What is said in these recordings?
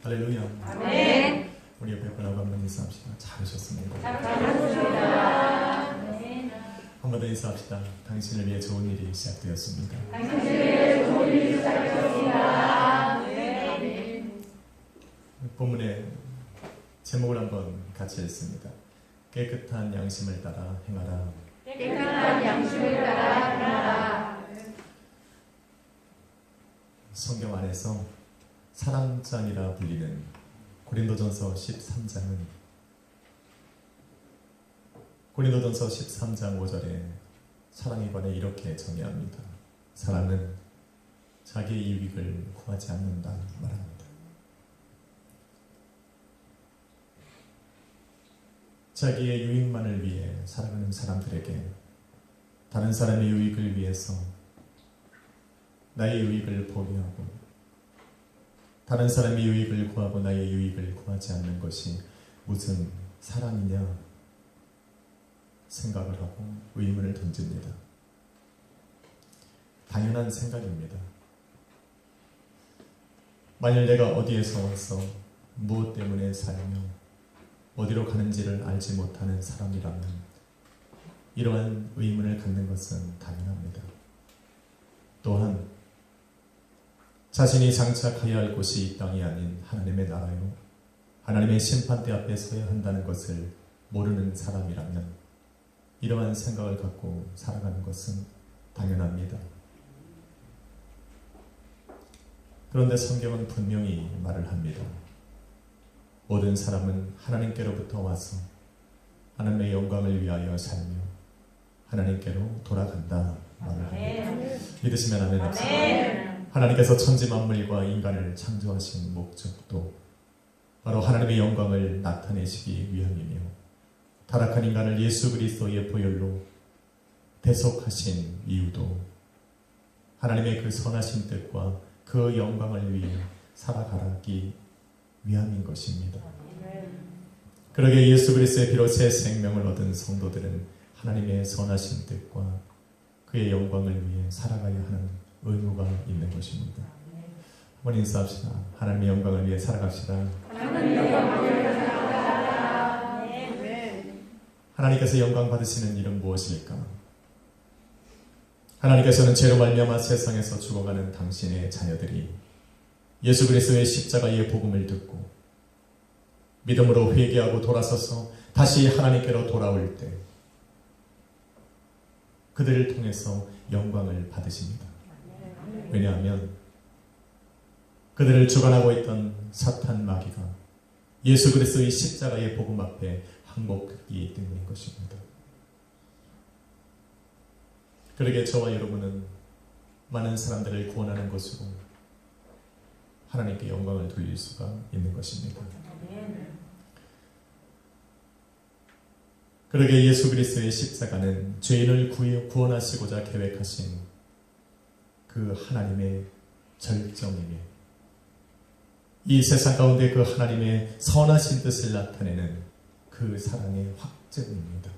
할렐루야. 아멘. 우리 옆에 분하고 한번 인사합시다. 잘하셨습니다. 잘하셨습니다. 한 번 더 인사합시다. 당신을 위해 좋은 일이 시작되었습니다. 당신을 위해 좋은 일이 시작되었습니다. 아멘. 본문의 제목을 한번 같이 읽습니다. 깨끗한 양심을 따라 행하라. 깨끗한 양심을 따라 행하라. 성경 안에서 사랑장이라 불리는 고린도전서 13장은 고린도전서 13장 5절에 사랑에 관해 이렇게 정의합니다. 사랑은 자기의 유익을 구하지 않는다 말합니다. 자기의 유익만을 위해 살아가는 사람들에게 다른 사람의 유익을 위해서 나의 유익을 포기하고 다른 사람의 유익을 구하고 나의 유익을 구하지 않는 것이 무슨 사랑이냐 생각을 하고 의문을 던집니다. 당연한 생각입니다. 만일 내가 어디에서 와서 무엇 때문에 살며 어디로 가는지를 알지 못하는 사람이라면 이러한 의문을 갖는 것은 당연합니다. 또한 자신이 장착해야 할 곳이 이 땅이 아닌 하나님의 나라요 하나님의 심판대 앞에 서야 한다는 것을 모르는 사람이라면 이러한 생각을 갖고 살아가는 것은 당연합니다. 그런데 성경은 분명히 말을 합니다. 모든 사람은 하나님께로부터 와서 하나님의 영광을 위하여 살며 하나님께로 돌아간다 말을 합니다. 믿으시면 아멘 합시다. 하나님께서 천지 만물과 인간을 창조하신 목적도 바로 하나님의 영광을 나타내시기 위함이며 타락한 인간을 예수 그리스도의 보혈로 대속하신 이유도 하나님의 그 선하신 뜻과 그 영광을 위해 살아가기 위함인 것입니다. 그러기에 예수 그리스도의 피로 새 생명을 얻은 성도들은 하나님의 선하신 뜻과 그의 영광을 위해 살아가야 하는 의무가 있는 것입니다. 한번 인사합시다. 하나님의 영광을 위해 살아갑시다. 하나님께서 영광 받으시는 일은 무엇일까? 하나님께서는 죄로 말미암아 세상에서 죽어가는 당신의 자녀들이 예수 그리스도의 십자가의 복음을 듣고 믿음으로 회개하고 돌아서서 다시 하나님께로 돌아올 때 그들을 통해서 영광을 받으십니다. 왜냐하면 그들을 주관하고 있던 사탄 마귀가 예수 그리스도의 십자가의 복음 앞에 항복하기 때문인 것입니다. 그러기에 저와 여러분은 많은 사람들을 구원하는 것으로 하나님께 영광을 돌릴 수가 있는 것입니다. 그러기에 예수 그리스도의 십자가는 죄인을 구원하시고자 계획하신 그 하나님의 절정이며 이 세상 가운데 그 하나님의 선하신 뜻을 나타내는 그 사랑의 확증입니다.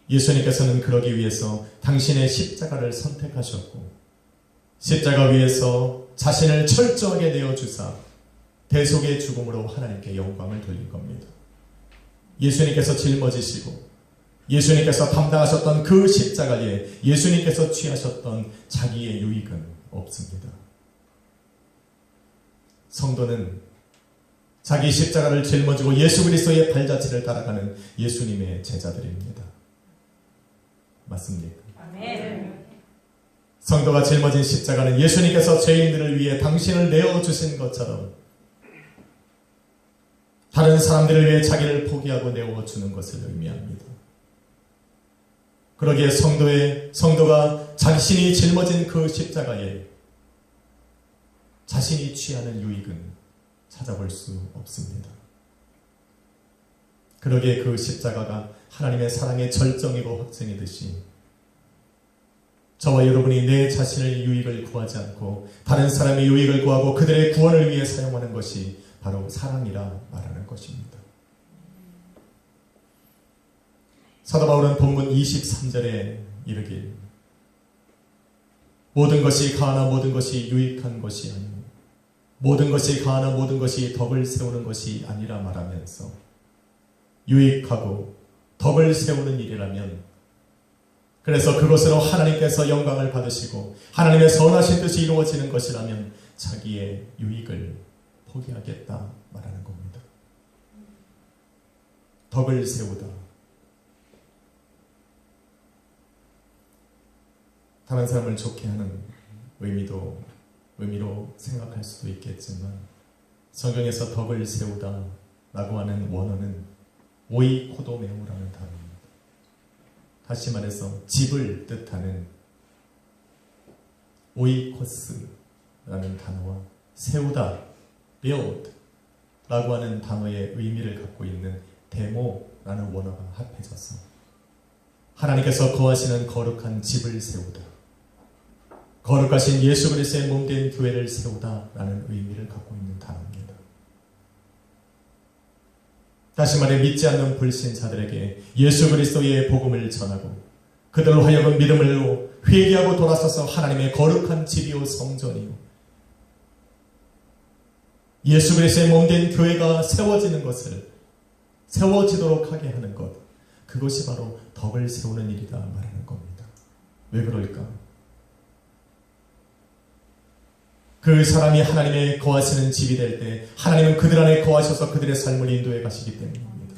예수님께서는 그러기 위해서 당신의 십자가를 선택하셨고 십자가 위에서 자신을 철저하게 내어주사 대속의 죽음으로 하나님께 영광을 돌린 겁니다. 예수님께서 짊어지시고 예수님께서 담당하셨던 그 십자가에 예수님께서 취하셨던 자기의 유익은 없습니다. 성도는 자기 십자가를 짊어지고 예수 그리스도의 발자취를 따라가는 예수님의 제자들입니다. 맞습니까? 아멘. 성도가 짊어진 십자가는 예수님께서 죄인들을 위해 당신을 내어주신 것처럼 다른 사람들을 위해 자기를 포기하고 내어주는 것을 의미합니다. 그러기에 성도가 자신이 짊어진 그 십자가에 자신이 취하는 유익은 찾아볼 수 없습니다. 그러기에 그 십자가가 하나님의 사랑의 절정이고 확증이듯이 저와 여러분이 내 자신의 유익을 구하지 않고 다른 사람의 유익을 구하고 그들의 구원을 위해 사용하는 것이 바로 사랑이라 말하는 것입니다. 사도 바울은 본문 23절에 이르길 모든 것이 가하나 모든 것이 유익한 것이 아니고 모든 것이 가하나 모든 것이 덕을 세우는 것이 아니라 말하면서 유익하고 덕을 세우는 일이라면 그래서 그것으로 하나님께서 영광을 받으시고 하나님의 선하신 뜻이 이루어지는 것이라면 자기의 유익을 포기하겠다 말하는 겁니다. 덕을 세우다. 다른 사람을 좋게 하는 의미로 생각할 수도 있겠지만 성경에서 덕을 세우다 라고 하는 원어는 오이코도메오라는 단어입니다. 다시 말해서 집을 뜻하는 오이코스라는 단어와 세우다, build 라고 하는 단어의 의미를 갖고 있는 데모라는 원어가 합해져서 하나님께서 거하시는 거룩한 집을 세우다, 거룩하신 예수 그리스도의 몸된 교회를 세우다 라는 의미를 갖고 있는 단어입니다. 다시 말해 믿지 않는 불신자들에게 예수 그리스도의 복음을 전하고 그들로 하여금 믿음으로 회개하고 돌아서서 하나님의 거룩한 집이요 성전이요 예수 그리스도의 몸된 교회가 세워지도록 하게 하는 것, 그것이 바로 덕을 세우는 일이다 말하는 겁니다. 왜 그럴까? 그 사람이 하나님의 거하시는 집이 될 때 하나님은 그들 안에 거하셔서 그들의 삶을 인도해 가시기 때문입니다.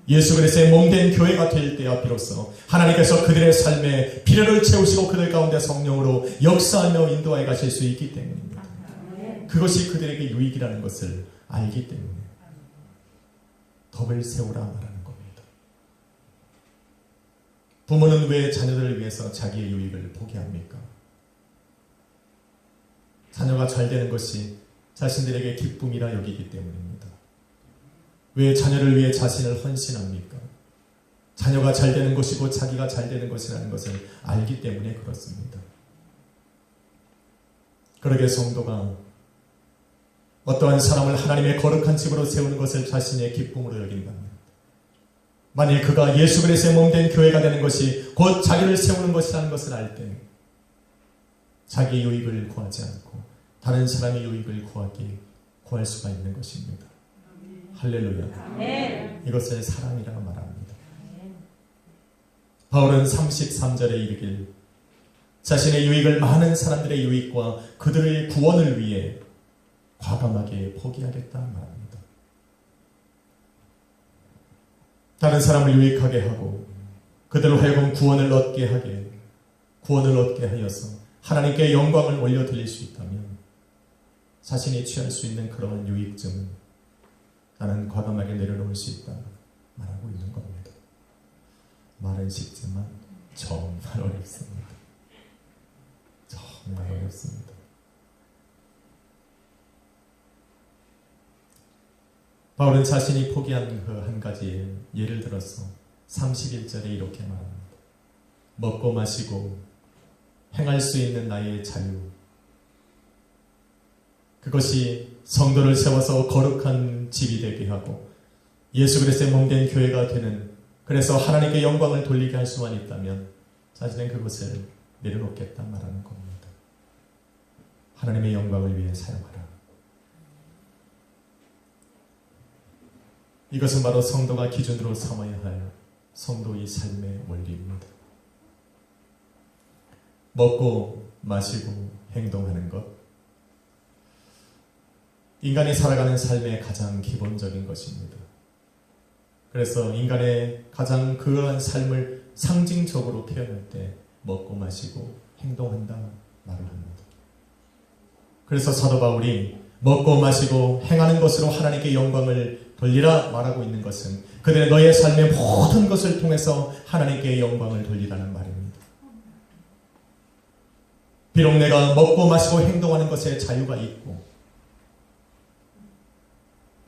예수 그리스도의 몸된 교회가 될 때야 비로소 하나님께서 그들의 삶에 비례를 채우시고 그들 가운데 성령으로 역사하며 인도해 가실 수 있기 때문입니다. 그것이 그들에게 유익이라는 것을 알기 때문에 덕을 세우라 말하는 겁니다. 부모는 왜 자녀들을 위해서 자기의 유익을 포기합니까? 자녀가 잘 되는 것이 자신들에게 기쁨이라 여기기 때문입니다. 왜 자녀를 위해 자신을 헌신합니까? 자녀가 잘 되는 것이고 자기가 잘 되는 것이라는 것을 알기 때문에 그렇습니다. 그러게 성도가 어떠한 사람을 하나님의 거룩한 집으로 세우는 것을 자신의 기쁨으로 여긴다면, 만일 그가 예수 그리스도의 몸된 교회가 되는 것이 곧 자기를 세우는 것이라는 것을 알 때 자기의 유익을 구하지 않고 다른 사람의 유익을 구할 수가 있는 것입니다. 할렐루야. 이것을 사랑이라고 말합니다. 바울은 33절에 이르길 자신의 유익을 많은 사람들의 유익과 그들의 구원을 위해 과감하게 포기하겠다 말합니다. 다른 사람을 유익하게 하고 그들로 하여금 구원을 얻게 하여서 하나님께 영광을 올려 드릴 수 있다면 자신이 취할 수 있는 그러한 유익점은 나는 과감하게 내려놓을 수 있다 말하고 있는 겁니다. 말은 쉽지만 정말 어렵습니다. 정말 어렵습니다. 바울은 자신이 포기한 그 한 가지 예를 들어서 31절에 이렇게 말합니다. 먹고 마시고 행할 수 있는 나의 자유, 그것이 성도를 세워서 거룩한 집이 되게 하고 예수 그리스도의 몸된 교회가 되는, 그래서 하나님께 영광을 돌리게 할 수만 있다면 자신은 그것을 내려놓겠다 말하는 겁니다. 하나님의 영광을 위해 사용하라. 이것은 바로 성도가 기준으로 삼아야 할 성도의 삶의 원리입니다. 먹고 마시고 행동하는 것, 인간이 살아가는 삶의 가장 기본적인 것입니다. 그래서 인간의 가장 그러한 삶을 상징적으로 표현할 때 먹고 마시고 행동한다 말을 합니다. 그래서 사도 바울이 먹고 마시고 행하는 것으로 하나님께 영광을 돌리라 말하고 있는 것은 그들의 너의 삶의 모든 것을 통해서 하나님께 영광을 돌리라는 말입니다. 비록 내가 먹고 마시고 행동하는 것에 자유가 있고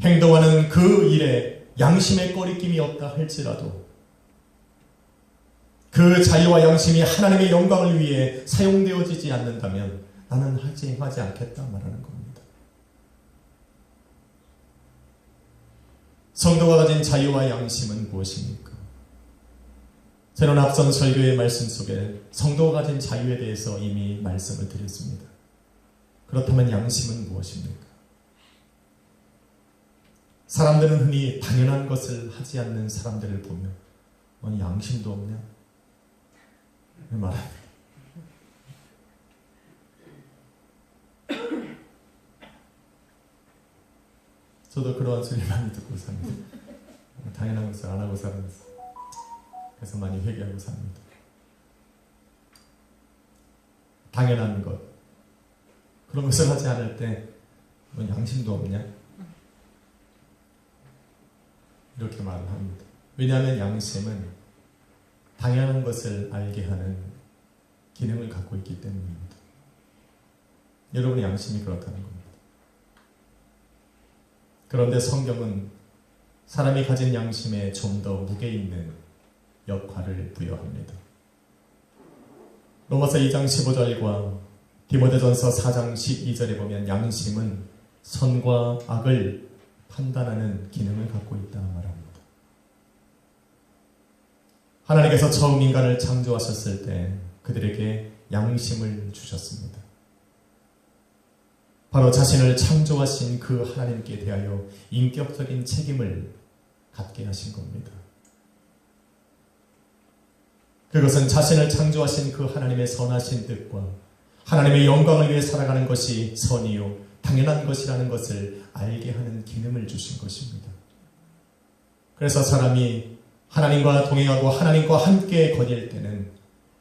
행동하는 그 일에 양심의 꺼리낌이 없다 할지라도 그 자유와 양심이 하나님의 영광을 위해 사용되어지지 않는다면 나는 하지 않겠다 말하는 겁니다. 성도가 가진 자유와 양심은 무엇입니까? 저는 앞선 설교의 말씀 속에 성도가 가진 자유에 대해서 이미 말씀을 드렸습니다. 그렇다면 양심은 무엇입니까? 사람들은 흔히 당연한 것을 하지 않는 사람들을 보며 양심도 없냐? 말합니다. 저도 그러한 소리 많이 듣고 삽니다. 당연한 것을 안 하고 살면서. 그래서 많이 회개하고 삽니다. 당연한 것. 그런 것을 하지 않을 때 양심도 없냐? 이렇게 말을 합니다. 왜냐하면 양심은 당연한 것을 알게 하는 기능을 갖고 있기 때문입니다. 여러분의 양심이 그렇다는 겁니다. 그런데 성경은 사람이 가진 양심에 좀 더 무게 있는 역할을 부여합니다. 로마서 2장 15절과 디모데전서 4장 12절에 보면 양심은 선과 악을 판단하는 기능을 갖고 있다 말합니다. 하나님께서 처음 인간을 창조하셨을 때 그들에게 양심을 주셨습니다. 바로 자신을 창조하신 그 하나님께 대하여 인격적인 책임을 갖게 하신 겁니다. 그것은 자신을 창조하신 그 하나님의 선하신 뜻과 하나님의 영광을 위해 살아가는 것이 선이요 당연한 것이라는 것을 알게 하는 기능을 주신 것입니다. 그래서 사람이 하나님과 동행하고 하나님과 함께 거닐 때는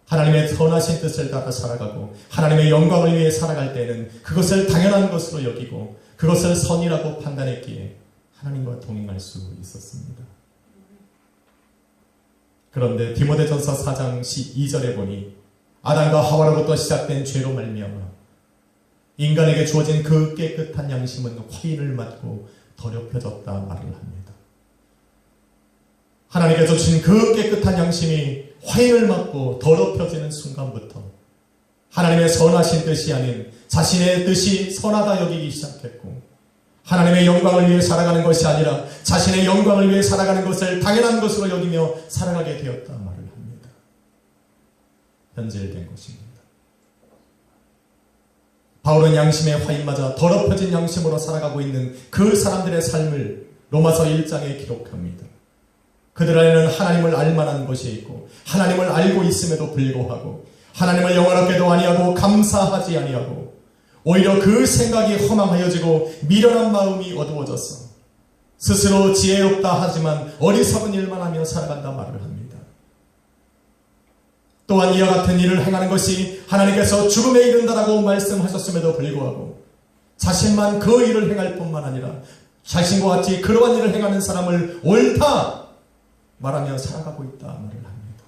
하나님의 선하신 뜻을 따라 살아가고 하나님의 영광을 위해 살아갈 때는 그것을 당연한 것으로 여기고 그것을 선이라고 판단했기에 하나님과 동행할 수 있었습니다. 그런데 디모데전서 4장 12절에 보니 아담과 하와로부터 시작된 죄로 말미암아 인간에게 주어진 그 깨끗한 양심은 화인을 맞고 더럽혀졌다 말을 합니다. 하나님께서 주신 그 깨끗한 양심이 화인을 맞고 더럽혀지는 순간부터 하나님의 선하신 뜻이 아닌 자신의 뜻이 선하다 여기기 시작했고 하나님의 영광을 위해 살아가는 것이 아니라 자신의 영광을 위해 살아가는 것을 당연한 것으로 여기며 살아가게 되었다 말을 합니다. 현재된 것입니다. 바울은 양심의 화인 맞아 더럽혀진 양심으로 살아가고 있는 그 사람들의 삶을 로마서 1장에 기록합니다. 그들 안에는 하나님을 알만한 것이 있고 하나님을 알고 있음에도 불구하고 하나님을 영화롭게도 아니하고 감사하지 아니하고 오히려 그 생각이 허망하여지고 미련한 마음이 어두워졌어 스스로 지혜롭다 하지만 어리석은 일만 하며 살아간다 말을 합니다. 또한 이와 같은 일을 행하는 것이 하나님께서 죽음에 이른다라고 말씀하셨음에도 불구하고 자신만 그 일을 행할 뿐만 아니라 자신과 같이 그러한 일을 행하는 사람을 옳다 말하며 살아가고 있다 말을 합니다.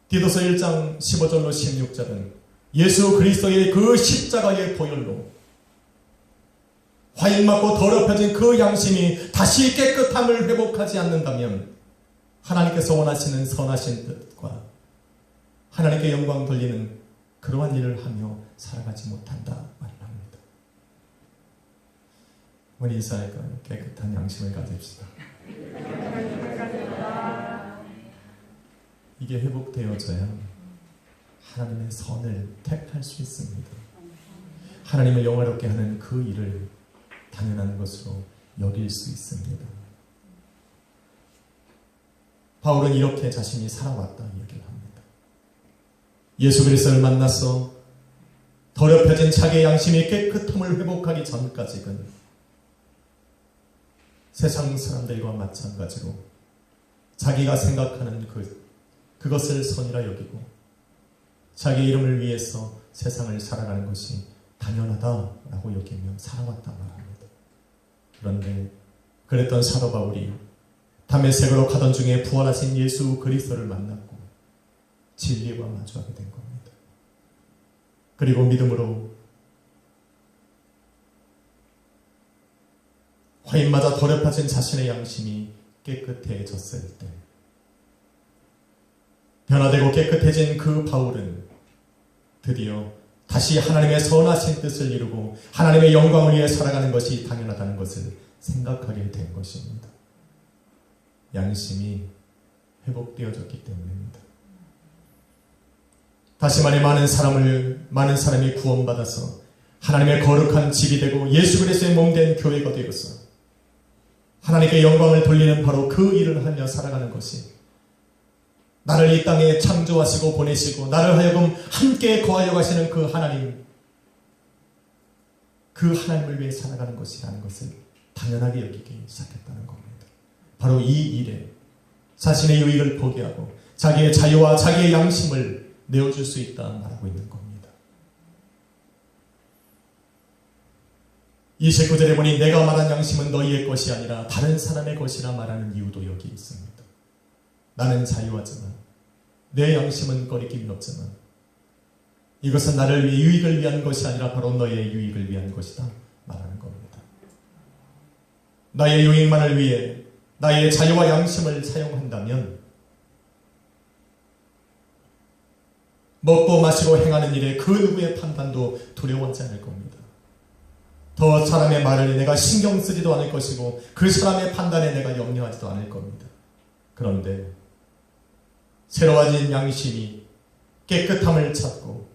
디도서 1장 15절로 16절은 예수 그리스도의 그 십자가의 보혈로 화인 맞고 더럽혀진 그 양심이 다시 깨끗함을 회복하지 않는다면 하나님께서 원하시는 선하신 뜻과 하나님께 영광 돌리는 그러한 일을 하며 살아가지 못한다 말을 합니다. 우리 이사야가 깨끗한 양심을 가집시다. 이게 회복되어져야 하나님의 선을 택할 수 있습니다. 하나님을 영화롭게 하는 그 일을 당연한 것으로 여길 수 있습니다. 바울은 이렇게 자신이 살아왔다 얘기를 합니다. 예수 그리스도를 만나서 더럽혀진 자기의 양심이 깨끗함을 회복하기 전까지는 세상 사람들과 마찬가지로 자기가 생각하는 그것을 선이라 여기고 자기 이름을 위해서 세상을 살아가는 것이 당연하다라고 여기며 살아왔다 말합니다. 그런데 그랬던 사도 바울이 다메섹으로 가던 중에 부활하신 예수 그리스도를 만났고 진리와 마주하게 된 겁니다. 그리고 믿음으로 화인 맞아 더럽혀진 자신의 양심이 깨끗해졌을 때 변화되고 깨끗해진 그 바울은 드디어 다시 하나님의 선하신 뜻을 이루고 하나님의 영광을 위해 살아가는 것이 당연하다는 것을 생각하게 된 것입니다. 양심이 회복되어졌기 때문입니다. 다시 말해 많은 사람이 구원받아서 하나님의 거룩한 집이 되고 예수 그리스도의 몸된 교회가 되어서 하나님께 영광을 돌리는 바로 그 일을 하며 살아가는 것이 나를 이 땅에 창조하시고 보내시고 나를 하여금 함께 거하여 가시는 그 하나님을 위해 살아가는 것이라는 것을 당연하게 여기기 시작했다는 겁니다. 바로 이 일에 자신의 유익을 포기하고 자기의 자유와 자기의 양심을 내어줄 수 있다 말하고 있는 겁니다. 29절에 보니 내가 말한 양심은 너희의 것이 아니라 다른 사람의 것이라 말하는 이유도 여기 있습니다. 나는 자유하지만 내 양심은 꺼리낌이 없지만 이것은 나를 위해 유익을 위한 것이 아니라 바로 너의 유익을 위한 것이다 말하는 겁니다. 나의 유익만을 위해 나의 자유와 양심을 사용한다면 먹고 마시고 행하는 일에 그 누구의 판단도 두려워하지 않을 겁니다. 더 사람의 말을 내가 신경 쓰지도 않을 것이고 그 사람의 판단에 내가 염려하지도 않을 겁니다. 그런데 새로워진 양심이 깨끗함을 찾고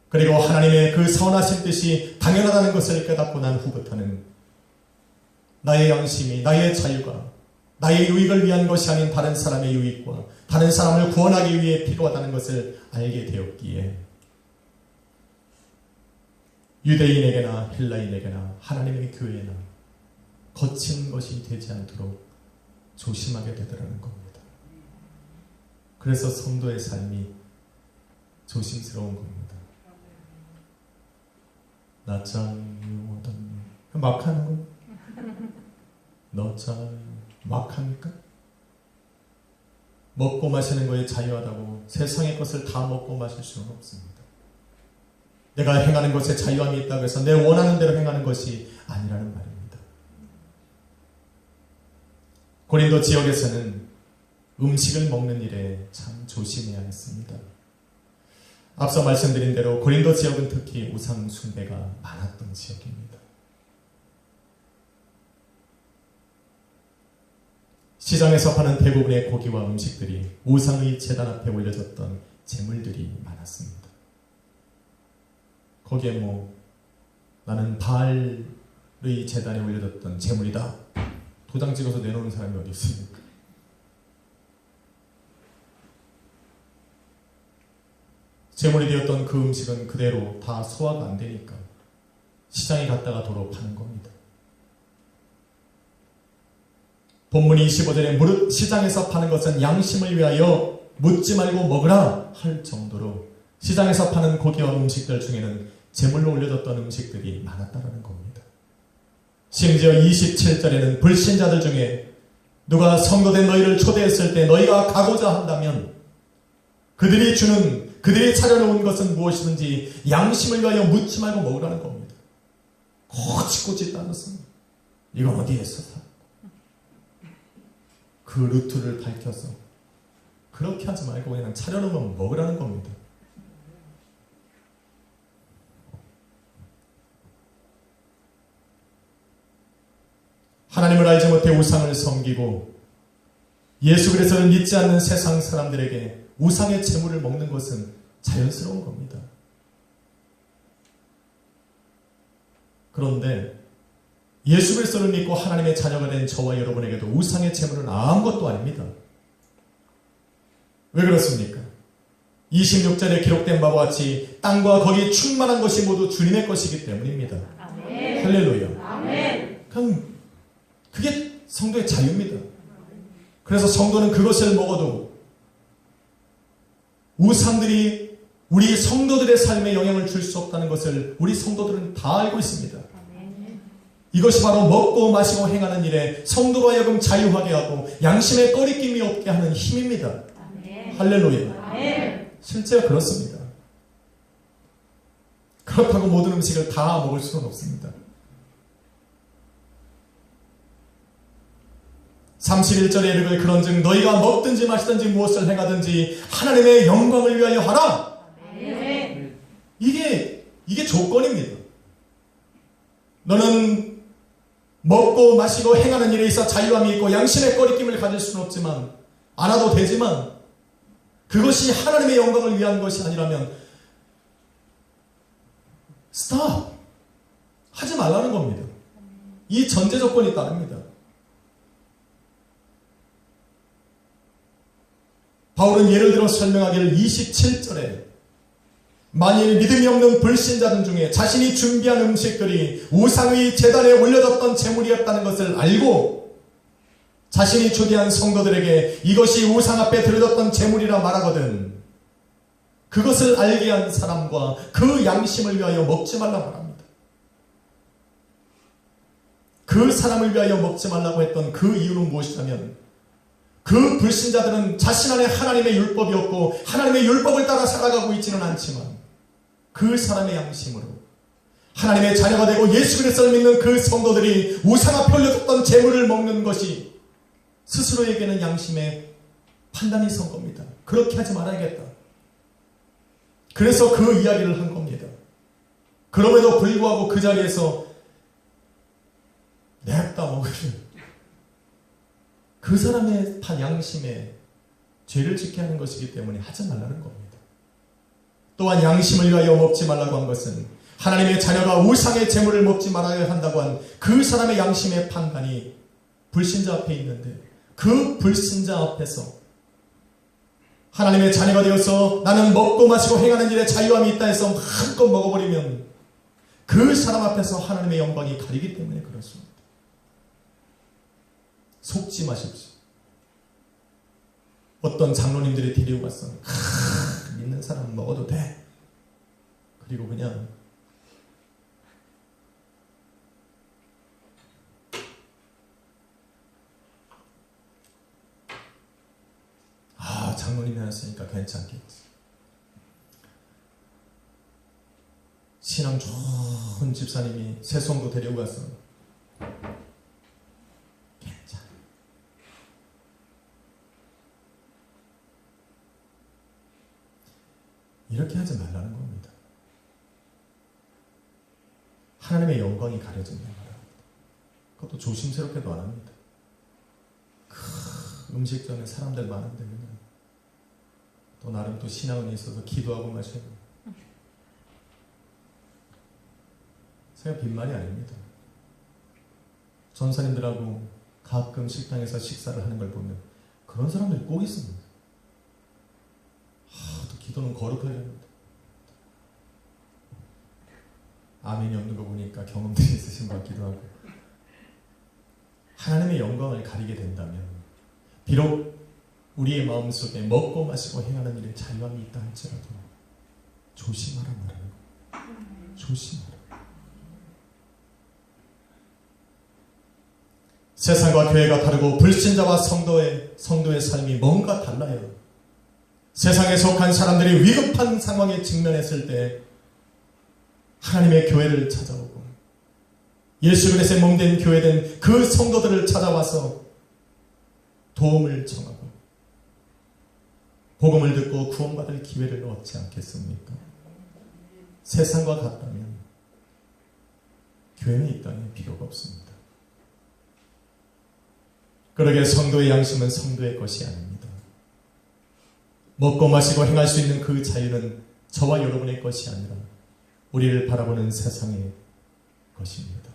그리고 하나님의 그 선하신 뜻이 당연하다는 것을 깨닫고 난 후부터는 나의 양심이 나의 자유가 나의 유익을 위한 것이 아닌 다른 사람의 유익과 다른 사람을 구원하기 위해 필요하다는 것을 알게 되었기에 유대인에게나 헬라인에게나 하나님의 교회나 거친 것이 되지 않도록 조심하게 되더라는 겁니다. 그래서 성도의 삶이 조심스러운 겁니다. 나 자유하던 막 하는 거? 너 자유 막 합니까? 먹고 마시는 거에 자유하다고 세상의 것을 다 먹고 마실 수는 없습니다. 내가 행하는 것에 자유함이 있다고 해서 내 원하는 대로 행하는 것이 아니라는 말입니다. 고린도 지역에서는 음식을 먹는 일에 참 조심해야 했습니다. 앞서 말씀드린 대로 고린도 지역은 특히 우상 숭배가 많았던 지역입니다. 시장에서 파는 대부분의 고기와 음식들이 우상의 제단 앞에 올려졌던 제물들이 많았습니다. 거기에 나는 바알의 제단에 올려졌던 제물이다. 도장 찍어서 내놓는 사람이 어디 있습니까? 제물이 되었던 그 음식은 그대로 다 소화가 안 되니까 시장에 갔다가 도로 파는 겁니다. 본문 25절에 무릇 시장에서 파는 것은 양심을 위하여 묻지 말고 먹으라 할 정도로 시장에서 파는 고기와 음식들 중에는 제물로 올려졌던 음식들이 많았다는 겁니다. 심지어 27절에는 불신자들 중에 누가 성도된 너희를 초대했을 때 너희가 가고자 한다면 그들이 차려놓은 것은 무엇이든지 양심을 위하여 묻지 말고 먹으라는 겁니다. 꼬치꼬치 따져서 이건 어디에서 사? 그 루트를 밝혀서 그렇게 하지 말고 그냥 차려놓으면 먹으라는 겁니다. 하나님을 알지 못해 우상을 섬기고 예수 그리스도를 믿지 않는 세상 사람들에게 우상의 제물을 먹는 것은 자연스러운 겁니다. 그런데 예수 그리스도를 믿고 하나님의 자녀가 된 저와 여러분에게도 우상의 제물은 아무것도 아닙니다. 왜 그렇습니까? 26절에 기록된 바와 같이 땅과 거기 충만한 것이 모두 주님의 것이기 때문입니다. 아멘. 할렐루야. 아멘. 그게 성도의 자유입니다. 그래서 성도는 그것을 먹어도 우상들이 우리 성도들의 삶에 영향을 줄 수 없다는 것을 우리 성도들은 다 알고 있습니다. 이것이 바로 먹고 마시고 행하는 일에 성도로 하여금 자유하게 하고 양심에 꺼리낌이 없게 하는 힘입니다. 아멘. 할렐루야. 아멘. 실제로 그렇습니다. 그렇다고 모든 음식을 다 먹을 수는 없습니다. 31절에 이르길 그런즉 너희가 먹든지 마시든지 무엇을 행하든지 하나님의 영광을 위하여 하라. 아멘. 이게 조건입니다. 너는 먹고 마시고 행하는 일에 있어 자유함이 있고 양심의 꺼리낌을 가질 수는 없지만 안 와도 되지만 그것이 하나님의 영광을 위한 것이 아니라면 스탑! 하지 말라는 겁니다. 이 전제 조건이 따릅니다. 바울은 예를 들어 설명하기를 27절에 만일 믿음이 없는 불신자들 중에 자신이 준비한 음식들이 우상의 제단에 올려졌던 제물이었다는 것을 알고 자신이 초대한 성도들에게 이것이 우상 앞에 드려졌던 제물이라 말하거든 그것을 알게 한 사람과 그 양심을 위하여 먹지 말라고 합니다. 그 사람을 위하여 먹지 말라고 했던 그 이유는 무엇이냐면 그 불신자들은 자신 안에 하나님의 율법이 없고 하나님의 율법을 따라 살아가고 있지는 않지만 그 사람의 양심으로 하나님의 자녀가 되고 예수 그리스도를 믿는 그 성도들이 우상 앞에 올려졌던 제물을 먹는 것이 스스로에게는 양심의 판단이 선 겁니다. 그렇게 하지 말아야겠다. 그래서 그 이야기를 한 겁니다. 그럼에도 불구하고 그 자리에서 냅다 먹으면 그 사람의 양심에 죄를 짓게 하는 것이기 때문에 하지 말라는 겁니다. 또한 양심을 위하여 먹지 말라고 한 것은 하나님의 자녀가 우상의 제물을 먹지 말아야 한다고 한 그 사람의 양심의 판단이 불신자 앞에 있는데 그 불신자 앞에서 하나님의 자녀가 되어서 나는 먹고 마시고 행하는 일에 자유함이 있다 해서 한껏 먹어버리면 그 사람 앞에서 하나님의 영광이 가리기 때문에 그렇습니다. 속지 마십시오. 어떤 장로님들이 데리고 갔어. 믿는 사람 먹어도 돼. 그리고 그냥 장로님이 하셨으니까 괜찮겠지. 신앙 좋은 집사님이 새 성도 데리고 갔어. 괜찮아. 이렇게 하지 말라는 겁니다. 하나님의 영광이 가려진다는 거예요. 그것도 조심스럽게도 안 합니다. 음식점에 사람들 많은데 그냥 또 나름 또 신앙은 있어서 기도하고 마셔요. 제가 빈말이 아닙니다. 전사님들하고 가끔 식당에서 식사를 하는 걸 보면 그런 사람들이 꼭 있습니다. 또 기도는 거룩하게 합니다. 아멘이 없는 거 보니까 경험들이 있으신 것 같기도 하고. 하나님의 영광을 가리게 된다면 비록 우리의 마음속에 먹고 마시고 행하는 일에 자유함이 있다 할지라도 조심하라 말하는 거예요. 조심하라. 세상과 교회가 다르고 불신자와 성도의 삶이 뭔가 달라요. 세상에 속한 사람들이 위급한 상황에 직면했을 때 하나님의 교회를 찾아오고 예수 그리스도의 몸된 교회된 그 성도들을 찾아와서 도움을 청하고 복음을 듣고 구원받을 기회를 얻지 않겠습니까? 세상과 같다면 교회는 이 땅에 필요가 없습니다. 그러게 성도의 양심은 성도의 것이 아닙니다. 먹고 마시고 행할 수 있는 그 자유는 저와 여러분의 것이 아니라 우리를 바라보는 세상의 것입니다.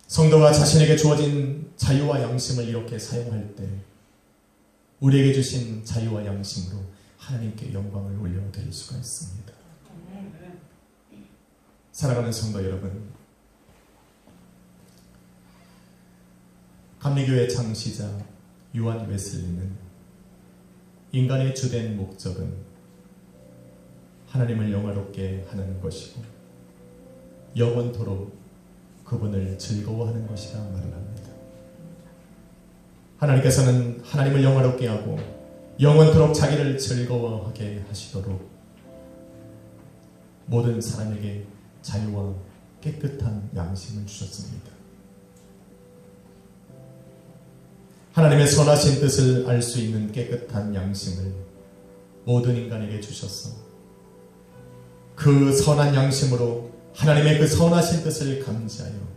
성도가 자신에게 주어진 자유와 양심을 이렇게 사용할 때 우리에게 주신 자유와 양심으로 하나님께 영광을 올려드릴 수가 있습니다. 사랑하는 성도 여러분, 감리교회 창시자 요한 웨슬리는 인간의 주된 목적은 하나님을 영화롭게 하는 것이고 영원토록 그분을 즐거워하는 것이라 말을 합니다. 하나님께서는 하나님을 영화롭게 하고 영원토록 자기를 즐거워하게 하시도록 모든 사람에게 자유와 깨끗한 양심을 주셨습니다. 하나님의 선하신 뜻을 알 수 있는 깨끗한 양심을 모든 인간에게 주셨어. 그 선한 양심으로 하나님의 그 선하신 뜻을 감지하여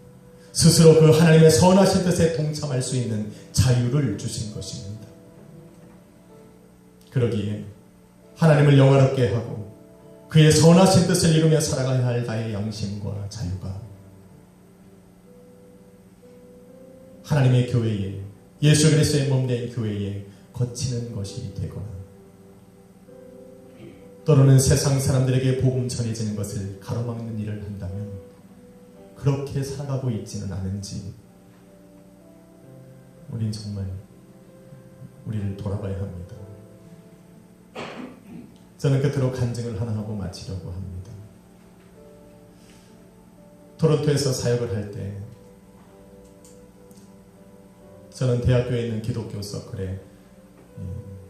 스스로 그 하나님의 선하신 뜻에 동참할 수 있는 자유를 주신 것입니다. 그러기에 하나님을 영화롭게 하고 그의 선하신 뜻을 이루며 살아가야 할 나의 양심과 자유가 하나님의 교회에, 예수 그리스도의 몸된 교회에 거치는 것이 되거나 또는 세상 사람들에게 복음 전해지는 것을 가로막는 일을 한다면 그렇게 살아가고 있지는 않은지 우린 정말 우리를 돌아봐야 합니다. 저는 끝으로 간증을 하나 하고 마치려고 합니다. 토론토에서 사역을 할 때 저는 대학교에 있는 기독교 서클에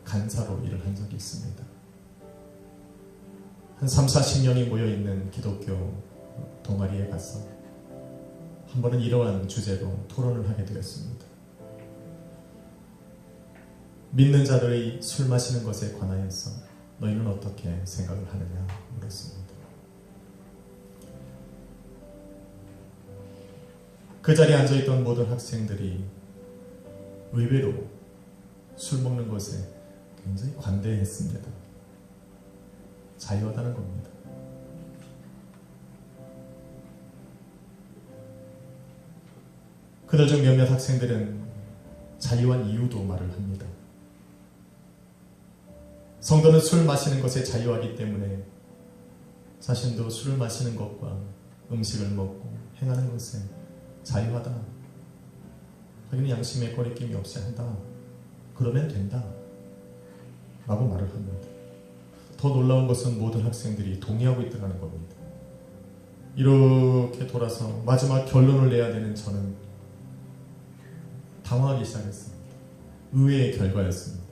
간사로 일을 한 적이 있습니다. 한 30-40명이 모여있는 기독교 동아리에 가서 한 번은 이러한 주제로 토론을 하게 되었습니다. 믿는 자들의 술 마시는 것에 관하여서 너희는 어떻게 생각을 하느냐 물었습니다. 그 자리에 앉아있던 모든 학생들이 의외로 술 먹는 것에 굉장히 관대했습니다. 자유하다는 겁니다. 그들 중 몇몇 학생들은 자유한 이유도 말을 합니다. 성도는 술 마시는 것에 자유하기 때문에 자신도 술을 마시는 것과 음식을 먹고 행하는 것에 자유하다. 자기는 양심에 거리낌이 없이 한다. 그러면 된다. 라고 말을 합니다. 더 놀라운 것은 모든 학생들이 동의하고 있다는 겁니다. 이렇게 돌아서 마지막 결론을 내야 되는 저는 당황하기 시작했습니다. 의외의 결과였습니다.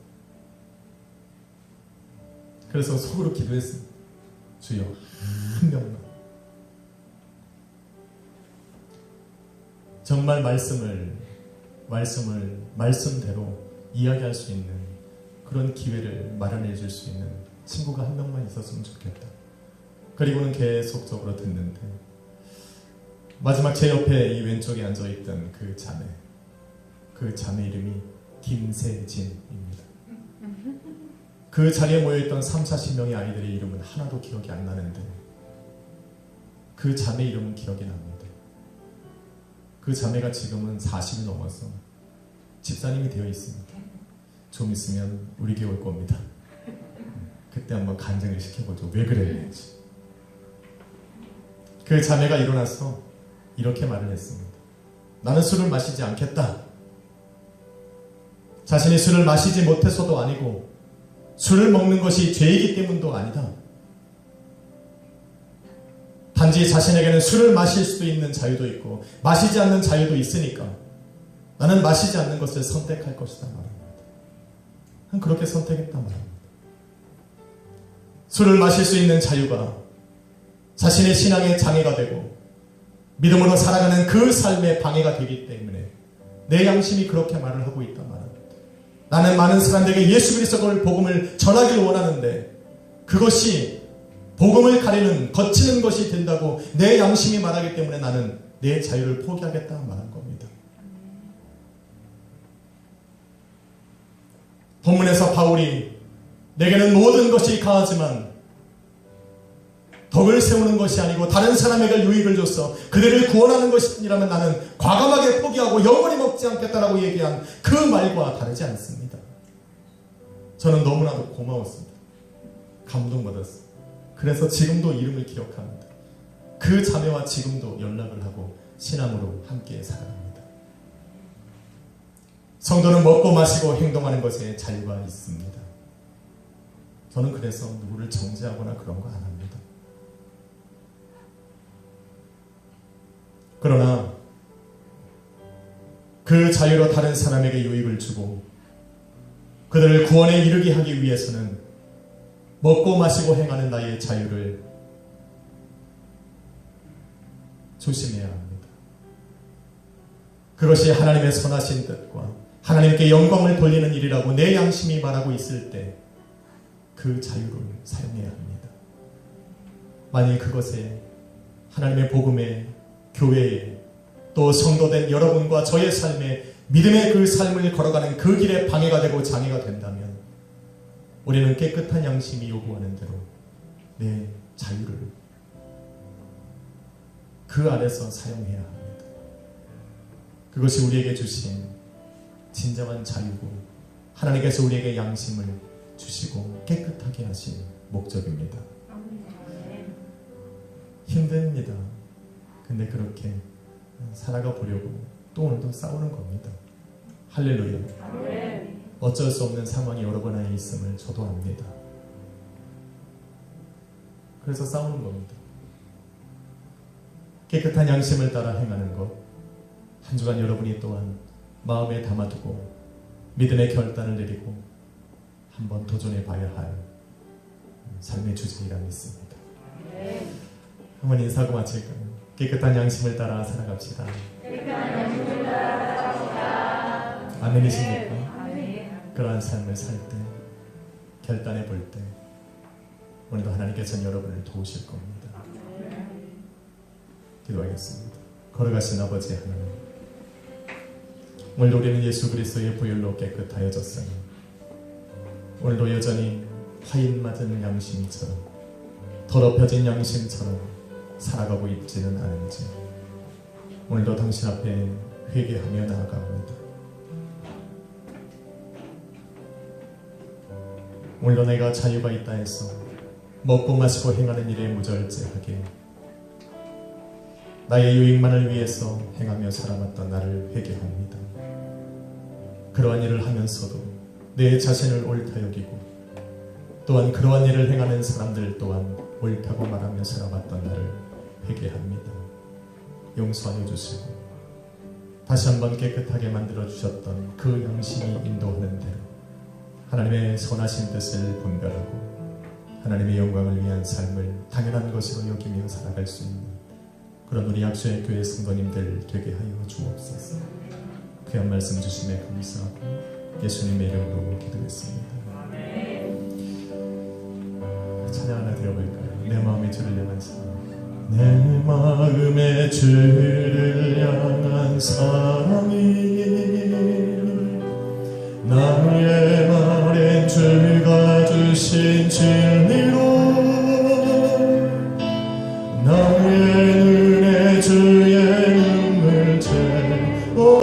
그래서 속으로 기도했습니다. 주여, 한 명만 정말 말씀대로 이야기할 수 있는 그런 기회를 마련해 줄 수 있는 친구가 한 명만 있었으면 좋겠다. 그리고는 계속적으로 듣는데 마지막 제 옆에 이 왼쪽에 앉아있던 그 자매 이름이 김세진입니다. 그 자리에 모여있던 30-40명의 아이들의 이름은 하나도 기억이 안 나는데 그 자매 이름은 기억이 납니다. 그 자매가 지금은 40이 넘어서 집사님이 되어 있습니다. 좀 있으면 우리 교회 올 겁니다. 그때 한번 간증을 시켜보죠. 왜 그랬는지. 그 자매가 일어나서 이렇게 말을 했습니다. 나는 술을 마시지 않겠다. 자신이 술을 마시지 못해서도 아니고 술을 먹는 것이 죄이기 때문도 아니다. 단지 자신에게는 술을 마실 수도 있는 자유도 있고 마시지 않는 자유도 있으니까 나는 마시지 않는 것을 선택할 것이다 말합니다. 그렇게 선택했다 말합니다. 술을 마실 수 있는 자유가 자신의 신앙의 장애가 되고 믿음으로 살아가는 그 삶의 방해가 되기 때문에 내 양심이 그렇게 말을 하고 있다 말합니다. 나는 많은 사람들에게 예수 그리스도의 복음을 전하기를 원하는데 그것이 복음을 가리는 거치는 것이 된다고 내 양심이 말하기 때문에 나는 내 자유를 포기하겠다 말한 겁니다. 본문에서 바울이 내게는 모든 것이 가하지만 덕을 세우는 것이 아니고 다른 사람에게 유익을 줘서 그들을 구원하는 것이 아니라면 나는 과감하게 포기하고 영원히 먹지 않겠다라고 얘기한 그 말과 다르지 않습니다. 저는 너무나도 고마웠습니다. 감동받았습니다. 그래서 지금도 이름을 기억합니다. 그 자매와 지금도 연락을 하고 신앙으로 함께 살아갑니다. 성도는 먹고 마시고 행동하는 것에 자유가 있습니다. 저는 그래서 누구를 정죄하거나 그런 거 안 합니다. 그러나 그 자유로 다른 사람에게 유익을 주고 그들을 구원에 이르게 하기 위해서는 먹고 마시고 행하는 나의 자유를 조심해야 합니다. 그것이 하나님의 선하신 뜻과 하나님께 영광을 돌리는 일이라고 내 양심이 말하고 있을 때 그 자유를 사용해야 합니다. 만일 그것에 하나님의 복음에 교회에 또 성도된 여러분과 저의 삶에 믿음의 그 삶을 걸어가는 그 길에 방해가 되고 장애가 된다면 우리는 깨끗한 양심이 요구하는 대로 내 자유를 그 안에서 사용해야 합니다. 그것이 우리에게 주신 진정한 자유고 하나님께서 우리에게 양심을 주시고 깨끗하게 하신 목적입니다. 힘듭니다. 근데 그렇게 살아가 보려고 또 오늘도 싸우는 겁니다. 할렐루야. 어쩔 수 없는 상황이 여러 번 안에 있음을 저도 압니다. 그래서 싸우는 겁니다. 깨끗한 양심을 따라 행하는 것, 한 주간 여러분이 또한 마음에 담아두고 믿음의 결단을 내리고 한번 도전해 봐야 할 삶의 주제이라 믿습니다. 한번 인사하고 마칠까요? 깨끗한 양심을 따라 살아갑시다. 아멘이십니까? 그러한 삶을 살 때, 결단해 볼 때 오늘도 하나님께서는 여러분을 도우실 겁니다. 기도하겠습니다. 걸어가신 아버지 하나님, 오늘도 우리는 예수 그리스도의 보혈로 깨끗하여졌으니 오늘도 여전히 화인 맞은 양심처럼 더럽혀진 양심처럼 살아가고 있지는 않은지 오늘도 당신 앞에 회개하며 나아갑니다. 오늘도 내가 자유가 있다 해서 먹고 마시고 행하는 일에 무절제하게 나의 유익만을 위해서 행하며 살아왔던 나를 회개합니다. 그러한 일을 하면서도 내 자신을 옳다 여기고 또한 그러한 일을 행하는 사람들 또한 옳다고 말하며 살아왔던 나를 회개합니다. 용서하여 주시고 다시 한번 깨끗하게 만들어 주셨던 그 양심이 인도하는 대로 하나님의 선하신 뜻을 분별하고 하나님의 영광을 위한 삶을 당연한 것으로 여기며 살아갈 수 있는 그런 우리 약수의 교회 성도님들 되게 하여 주옵소서. 귀한 말씀 주심에 감사하고 예수님의 이름으로 기도했습니다. 찬양 하나 드려볼까요? 내 마음의 주를 향한 사랑. 내 마음의 주를 향한 사랑이 나의 말엔 주가 주신 진리로 나의 눈에 주의 눈물 채워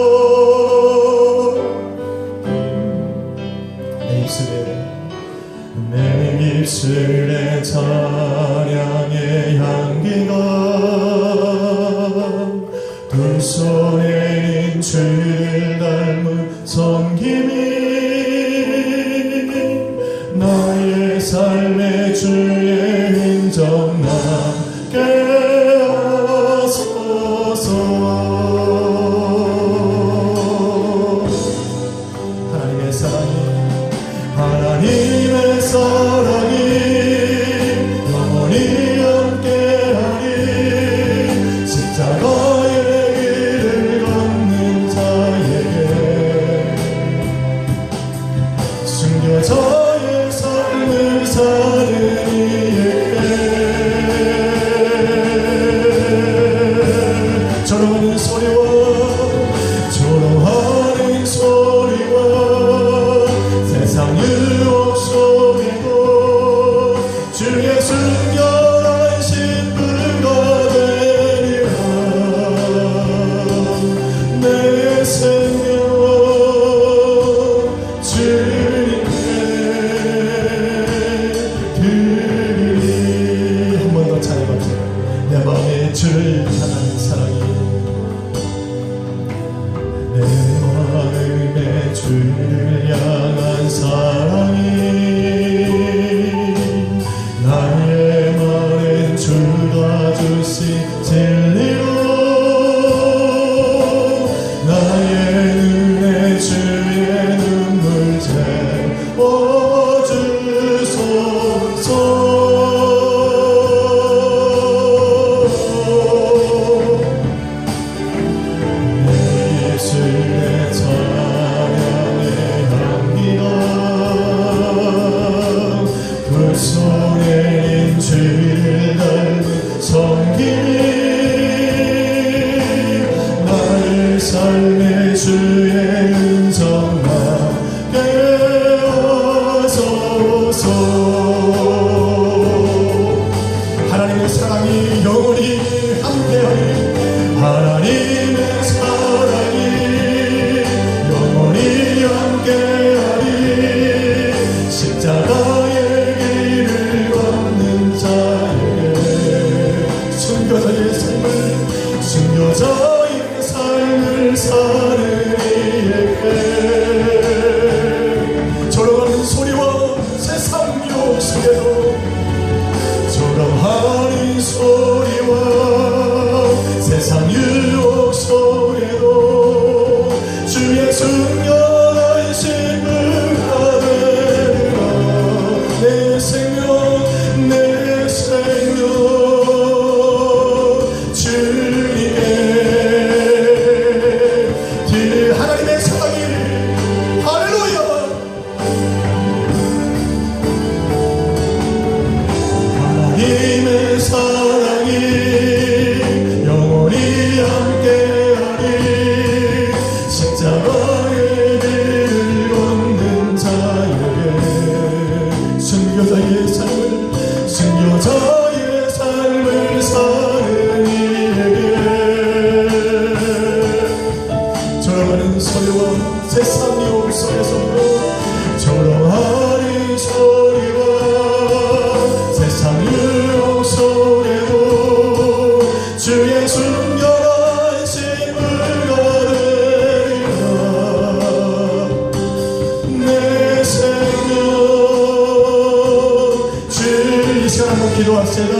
내 입술에 찬양의 향기가 두 손에 인 주를 닮은 섬김이 나의 삶의 주의 흔적 남게 하소서. 하나님의 사랑이 영원히 함께하리. 십자가의 길을 걷는 자에게 숨겨져의 삶을 사는 이에게 조롱하는 소리와 세상 유혹 속에도 주의 순결한 신부가 되리라. 내 생명 주님께 드리리. 한 번 더 찬양합시다. 내 마음에 주를 향한 사랑이 내 마음에 주를 향한 사랑이 나의 말엔 주가 주신 진리로 나의 눈에 주의 눈물 채워주소서. 승려자의 삶을 승려자의 삶을 사는 이에게 저러가는 소리와 세상 유혹 속에서도 저러하는 소리와 세상 유혹 속에도 주의 순결한 심을 거두리라 내 생명 주 이 시간 한번 기도합시다.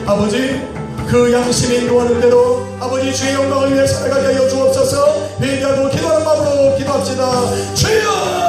아버지 그 양심이 인도하는 대로 아버지 주의 영광을 위해 살아가게 하여 주옵소서. 회개하고 기도하는 마음으로 기도합시다. 주여